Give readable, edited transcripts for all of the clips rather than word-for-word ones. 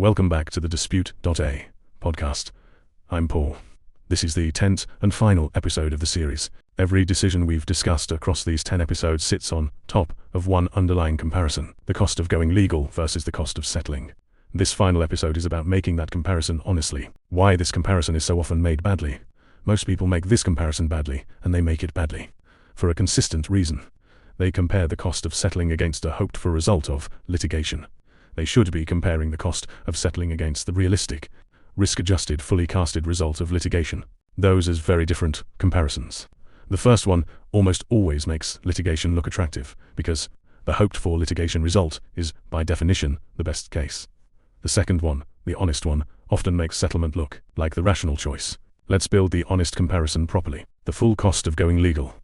Welcome back to the Dispute.a podcast. I'm Paul. This is the 10th and final episode of the series. Every decision we've discussed across these 10 episodes sits on top of one underlying comparison: the cost of going legal versus the cost of settling. This final episode is about making that comparison honestly. Why this comparison is so often made badly. Most people make this comparison badly, and they make it badly for a consistent reason. They compare the cost of settling against a hoped-for result of litigation. They should be comparing the cost of settling against the realistic, risk-adjusted, fully casted result of litigation. Those are very different comparisons. The first one almost always makes litigation look attractive, because the hoped-for litigation result is, by definition, the best case. The second one, the honest one, often makes settlement look like the rational choice. Let's build the honest comparison properly. The full cost of going legal.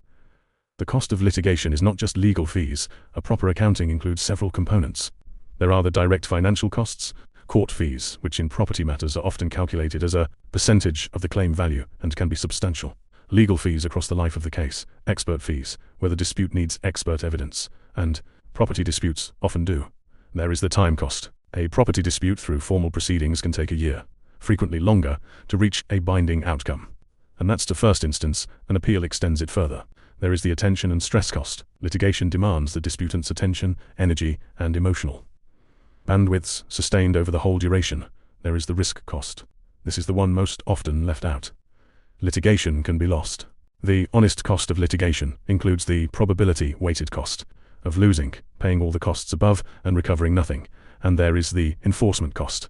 The cost of litigation is not just legal fees. A proper accounting includes several components. There are the direct financial costs, court fees, which in property matters are often calculated as a percentage of the claim value and can be substantial. Legal fees across the life of the case, expert fees, where the dispute needs expert evidence, and property disputes often do. There is the time cost. A property dispute through formal proceedings can take a year, frequently longer, to reach a binding outcome. And that's the first instance. An appeal extends it further. There is the attention and stress cost. Litigation demands the disputant's attention, energy, and emotional bandwidths sustained over the whole duration. There is the risk cost. This is the one most often left out. Litigation can be lost. The honest cost of litigation includes the probability-weighted cost of losing, paying all the costs above and recovering nothing, and there is the enforcement cost.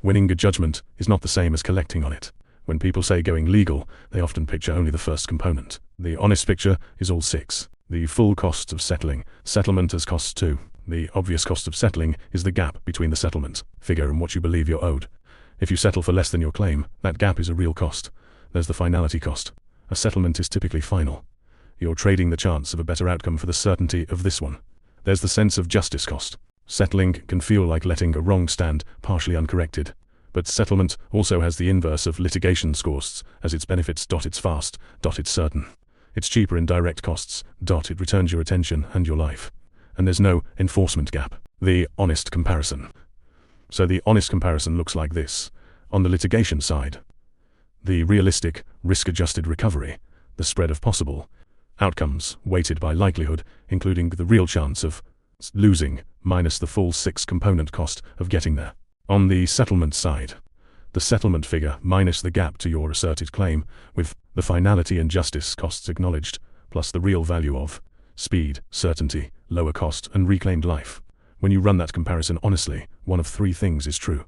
Winning a judgment is not the same as collecting on it. When people say going legal, they often picture only the first component. The honest picture is all six. The full cost of settling. Settlement has costs too. The obvious cost of settling is the gap between the settlement figure and what you believe you're owed. If you settle for less than your claim, that gap is a real cost. There's the finality cost. A settlement is typically final. You're trading the chance of a better outcome for the certainty of this one. There's the sense of justice cost. Settling can feel like letting a wrong stand partially uncorrected. But settlement also has the inverse of litigation costs, as its benefits: it's fast, it's certain. It's cheaper in direct costs, it returns your attention and your life. And there's no enforcement gap. The honest comparison. So the honest comparison looks like this. On the litigation side, the realistic, risk-adjusted recovery, the spread of possible outcomes weighted by likelihood, including the real chance of losing minus the full 6-component cost of getting there. On the settlement side, the settlement figure minus the gap to your asserted claim, with the finality and justice costs acknowledged, plus the real value of speed, certainty, lower cost, and reclaimed life. When you run that comparison honestly, one of three things is true.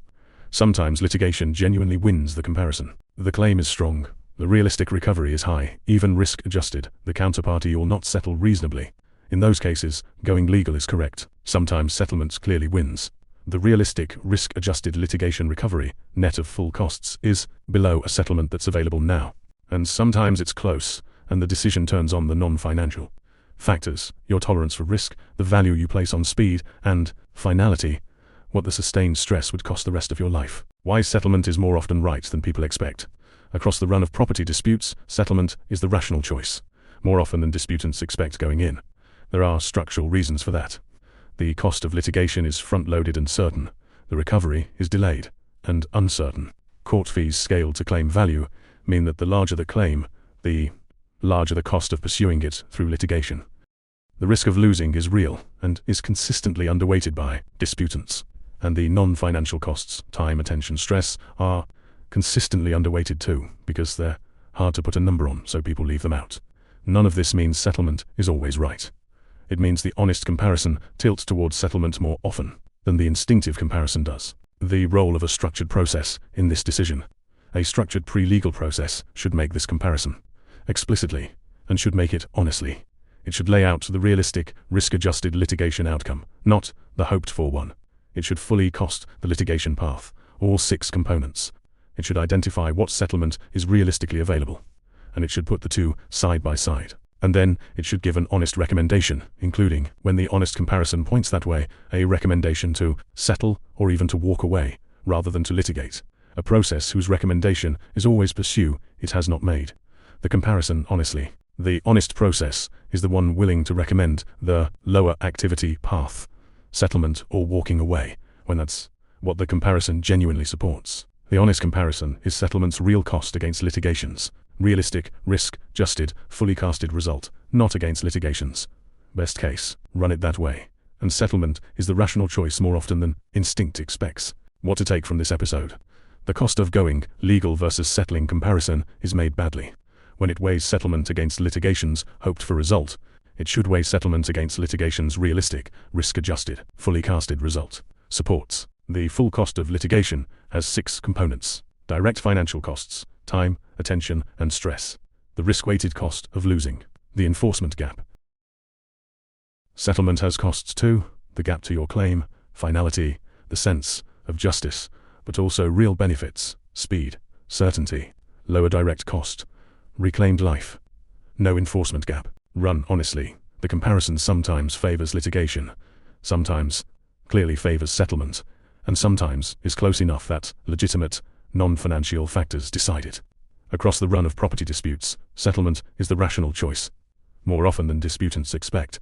Sometimes litigation genuinely wins the comparison. The claim is strong. The realistic recovery is high, even risk-adjusted. The counterparty will not settle reasonably. In those cases, going legal is correct. Sometimes settlements clearly wins. The realistic, risk-adjusted litigation recovery, net of full costs, is below a settlement that's available now. And sometimes it's close, and the decision turns on the non-financial factors: your tolerance for risk, the value you place on speed, and, finality, what the sustained stress would cost the rest of your life. Why settlement is more often right than people expect. Across the run of property disputes, settlement is the rational choice, more often than disputants expect going in. There are structural reasons for that. The cost of litigation is front-loaded and certain. The recovery is delayed and uncertain. Court fees scaled to claim value mean that the larger the claim, the larger the cost of pursuing it through litigation. The risk of losing is real and is consistently underweighted by disputants. And the non-financial costs, time, attention, stress, are consistently underweighted too, because they're hard to put a number on, so people leave them out. None of this means settlement is always right. It means the honest comparison tilts towards settlement more often than the instinctive comparison does. The role of a structured process in this decision. A structured pre-legal process should make this comparison explicitly, and should make it honestly. It should lay out the realistic, risk-adjusted litigation outcome, not the hoped-for one. It should fully cost the litigation path, all 6 components. It should identify what settlement is realistically available, and it should put the two side by side. And then it should give an honest recommendation, including, when the honest comparison points that way, a recommendation to settle or even to walk away, rather than to litigate. A process whose recommendation is always pursue it has not made. The comparison honestly. The honest process is the one willing to recommend the lower activity path, settlement or walking away, when what the comparison genuinely supports. The honest comparison is settlement's real cost against litigation's realistic, risk-adjusted, fully casted result, not against litigation's best case. Run it that way, and settlement is the rational choice more often than instinct expects. What to take from this episode? The cost of going legal versus settling comparison is made badly. When it weighs settlement against litigation's hoped-for result, it should weigh settlement against litigation's realistic, risk-adjusted, fully casted result. Supports. The full cost of litigation has 6 components: direct financial costs, time, attention, and stress. The risk-weighted cost of losing. The enforcement gap. Settlement has costs too: the gap to your claim, finality, the sense of justice, but also real benefits: speed, certainty, lower direct cost, reclaimed life. No enforcement gap. Run honestly. The comparison sometimes favors litigation, sometimes clearly favors settlement, and sometimes is close enough that legitimate, non-financial factors decide it. Across the run of property disputes, settlement is the rational choice, more often than disputants expect.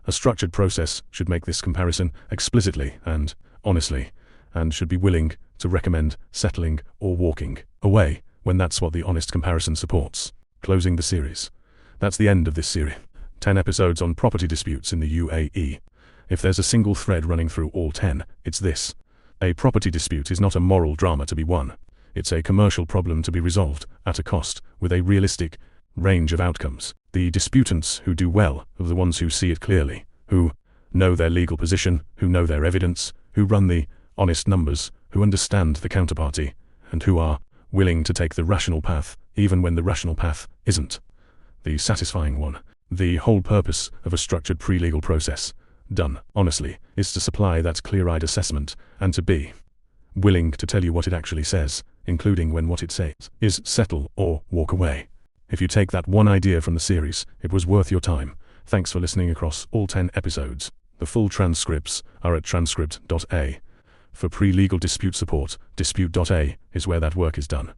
A structured process should make this comparison explicitly and honestly, and should be willing to recommend settling or walking away when that's what the honest comparison supports. Closing the series. That's the end of this series. 10 episodes on property disputes in the UAE. If there's a single thread running through all 10, it's this. A property dispute is not a moral drama to be won. It's a commercial problem to be resolved at a cost, with a realistic range of outcomes. The disputants who do well are the ones who see it clearly, who know their legal position, who know their evidence, who run the honest numbers, who understand the counterparty, and who are willing to take the rational path, even when the rational path isn't the satisfying one. The whole purpose of a structured pre-legal process, done honestly, is to supply that clear-eyed assessment and to be willing to tell you what it actually says, including when what it says is settle or walk away. If you take that one idea from the series, it was worth your time. Thanks for listening across all 10 episodes. The full transcripts are at transcript.a. For pre-legal dispute support, dispute.a is where that work is done.